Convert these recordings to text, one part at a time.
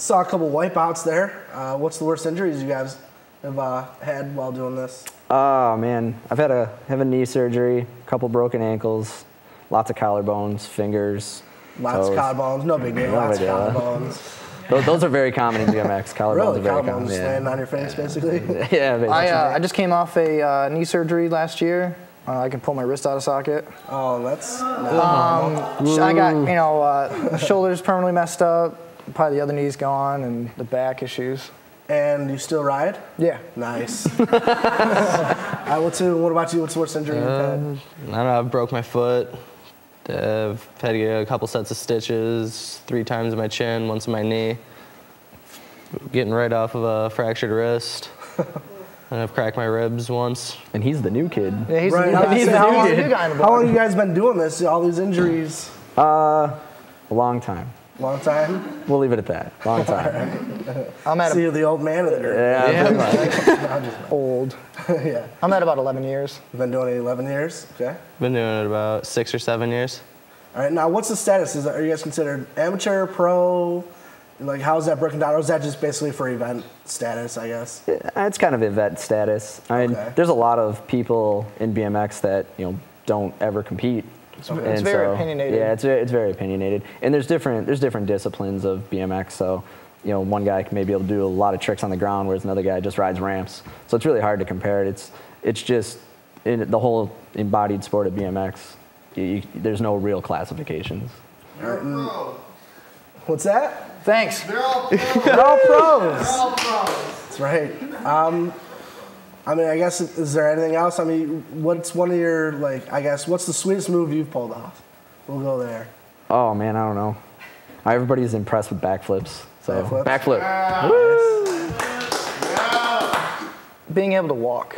Saw a couple wipeouts there. What's the worst injuries you guys have had while doing this? Oh man, I've had a knee surgery, a couple broken ankles, lots of collarbones, fingers, Lots toes. of collarbones, no big deal. No Lots big of deal. collarbones. Those are very common in BMX. Collarbones Really, are very collarbones common. just laying on your face, basically. Yeah, basically. I just came off a knee surgery last year. I can pull my wrist out of socket. Oh, that's. I got shoulders permanently messed up. Probably the other knee's gone and the back issues. And you still ride? Yeah. Nice. What about you? What's the worst injury you've had? I don't know. I broke my foot. I've had to get a couple sets of stitches, 3 times in my chin, once in my knee. Getting right off of a fractured wrist. And I've cracked my ribs once. And he's the new kid. Yeah, he's Right, the he's new the guy new in the kid. block. How long have you guys been doing this? All these injuries? A long time. Long time? We'll leave it at that. Long time. I'm at See, you're the old man of the group. Yeah. old. Yeah. I'm at about 11 years. You've been doing it 11 years? Okay. Been doing it about 6 or 7 years. All right, now what's the status? Are you guys considered amateur, pro? Like, how's that broken down? Or is that just basically for event status, I guess? It's kind of event status. I mean, Okay. there's a lot of people in BMX that don't ever compete. It's very opinionated. Yeah, it's very opinionated. And there's different disciplines of BMX. So, one guy can maybe able to do a lot of tricks on the ground, whereas another guy just rides ramps. So it's really hard to compare it. It's just in the whole embodied sport of BMX. There's no real classifications. What's that? Thanks. They're all pros. That's right. I mean, I guess, is there anything else? I mean, what's one of your, what's the sweetest move you've pulled off? We'll go there. Oh, man, I don't know. Everybody's impressed with backflips. So, Backflips? backflip. Being able to walk.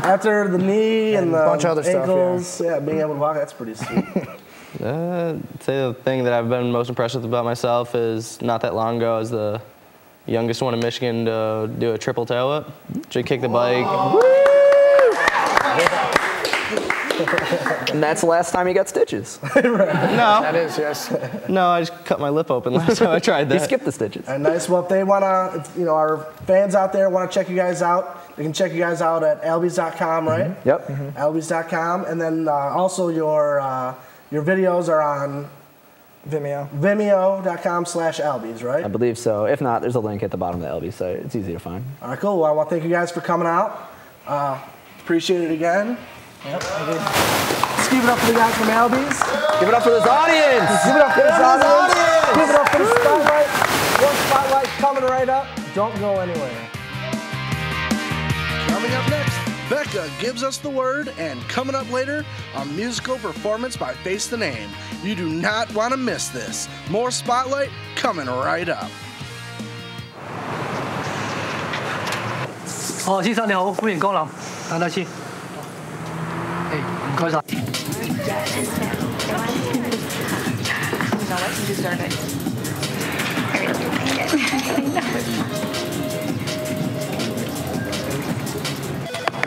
After the knee and the bunch of other ankles, stuff, yeah, being able to walk, that's pretty sweet. I'd say the thing that I've been most impressed with about myself is not that long ago I was the youngest one in Michigan to do a triple tail whip. Should kick the bike. And that's the last time he got stitches. No, That is, yes. no, I just cut my lip open last time I tried He that. skipped the stitches. And nice. Well, if they want to, our fans out there want to check you guys out, they can check you guys out at albies.com, right? Yep. Albies.com. And then also your videos are on Vimeo. vimeo.com/albies, right? I believe so. If not, there's a link at the bottom of the LB site. It's easy to find. All right, cool. Well, I want to thank you guys for coming out. Appreciate it again. Yep. Let's give it up for the guys from Albies. Give it up for this audience! Give it up for this audience. Give it up for the spotlight. One spotlight coming right up. Don't go anywhere. Coming up next, Becca gives us the word, and coming up later, a musical performance by Face the Name. You do not want to miss this. More spotlight coming right up. 哦，先生你好，歡迎光臨，等等先。誒，唔該晒。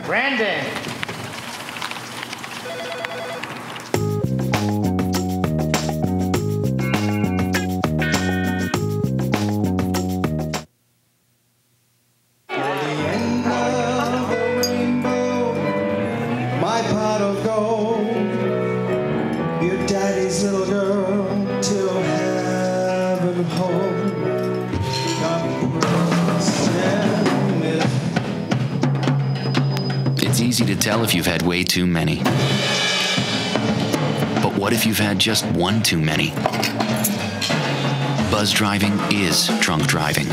Brandon. My pot of gold, your daddy's little girl, till heaven home. It's easy to tell if you've had way too many. But what if you've had just one too many? Buzz driving is drunk driving.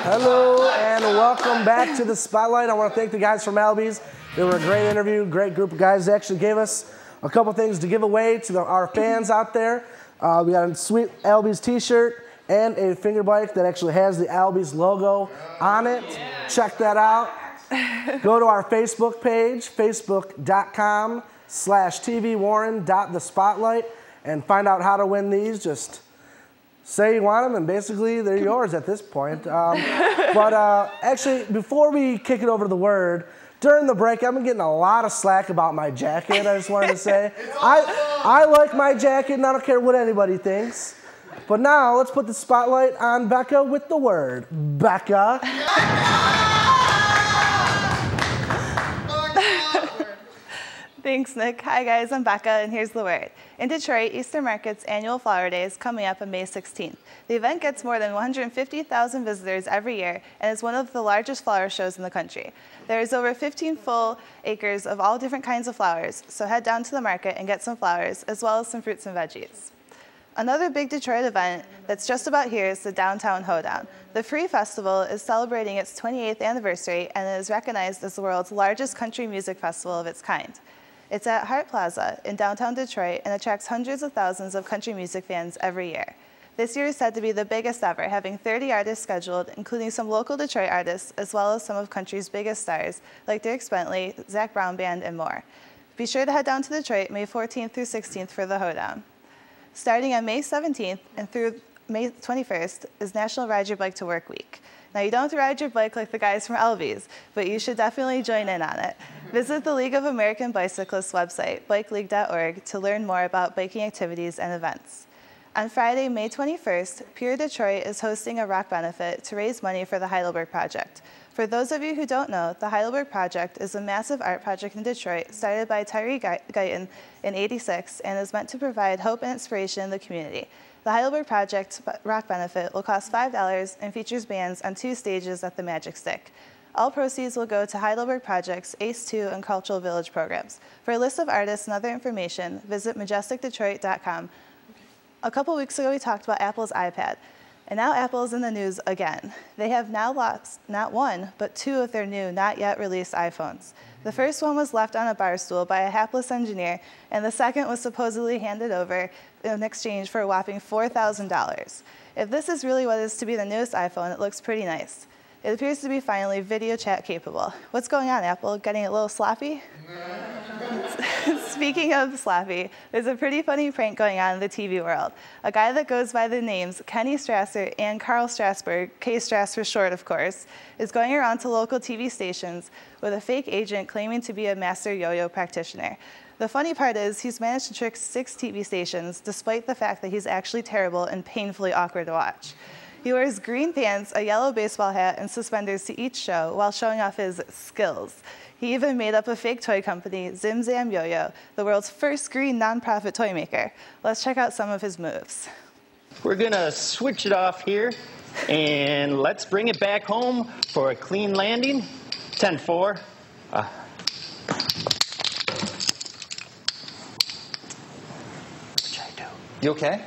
Hello and welcome back to the Spotlight. I want to thank the guys from Albies. They were a great interview, great group of guys. They actually gave us a couple things to give away to our fans out there. We got a sweet Albies t-shirt and a finger bike that actually has the Albies logo on it. Check that out. Go to our Facebook page, facebook.com/tvwarren.thespotlight, and find out how to win these. Just say you want them, and basically they're yours at this point. Actually, before we kick it over to the word, during the break, I've been getting a lot of slack about my jacket, I just wanted to say. I like my jacket, and I don't care what anybody thinks. But now, let's put the spotlight on Becca with the word. Becca. Thanks, Nick. Hi, guys. I'm Becca, and here's the word. In Detroit, Eastern Market's annual Flower Day is coming up on May 16th. The event gets more than 150,000 visitors every year and is one of the largest flower shows in the country. There is over 15 full acres of all different kinds of flowers, so head down to the market and get some flowers, as well as some fruits and veggies. Another big Detroit event that's just about here is the Downtown Hoedown. The Free Festival is celebrating its 28th anniversary and is recognized as the world's largest country music festival of its kind. It's at Hart Plaza in downtown Detroit and attracts hundreds of thousands of country music fans every year. This year is said to be the biggest ever, having 30 artists scheduled, including some local Detroit artists, as well as some of country's biggest stars, like Dierks Bentley, Zac Brown Band, and more. Be sure to head down to Detroit May 14th through 16th for the Hoedown. Starting on May 17th and through May 21st is National Ride Your Bike to Work Week. Now, you don't have to ride your bike like the guys from Elvies, but you should definitely join in on it. Visit the League of American Bicyclists website, bikeleague.org, to learn more about biking activities and events. On Friday, May 21st, Pure Detroit is hosting a rock benefit to raise money for the Heidelberg Project. For those of you who don't know, the Heidelberg Project is a massive art project in Detroit started by Tyree Guyton in '86 and is meant to provide hope and inspiration in the community. The Heidelberg Project rock benefit will cost $5 and features bands on 2 stages at the Magic Stick. All proceeds will go to Heidelberg Project's ACE2 and Cultural Village programs. For a list of artists and other information, visit majesticdetroit.com. A couple weeks ago, we talked about Apple's iPad, and now Apple is in the news again. They have now lost not 1, but 2 of their new, not yet released iPhones. The first one was left on a bar stool by a hapless engineer, and the second was supposedly handed over in exchange for a whopping $4,000. If this is really what is to be the newest iPhone, it looks pretty nice. It appears to be finally video chat capable. What's going on, Apple? Getting a little sloppy? Speaking of sloppy, there's a pretty funny prank going on in the TV world. A guy that goes by the names Kenny Strasser and Carl Strasberg, K Strass for short, of course, is going around to local TV stations with a fake agent claiming to be a master yo-yo practitioner. The funny part is he's managed to trick 6 TV stations, despite the fact that he's actually terrible and painfully awkward to watch. He wears green pants, a yellow baseball hat, and suspenders to each show while showing off his skills. He even made up a fake toy company, Zim Zam Yo-Yo, the world's first green nonprofit toy maker. Let's check out some of his moves. We're gonna switch it off here, and let's bring it back home for a clean landing. 10-4. You okay?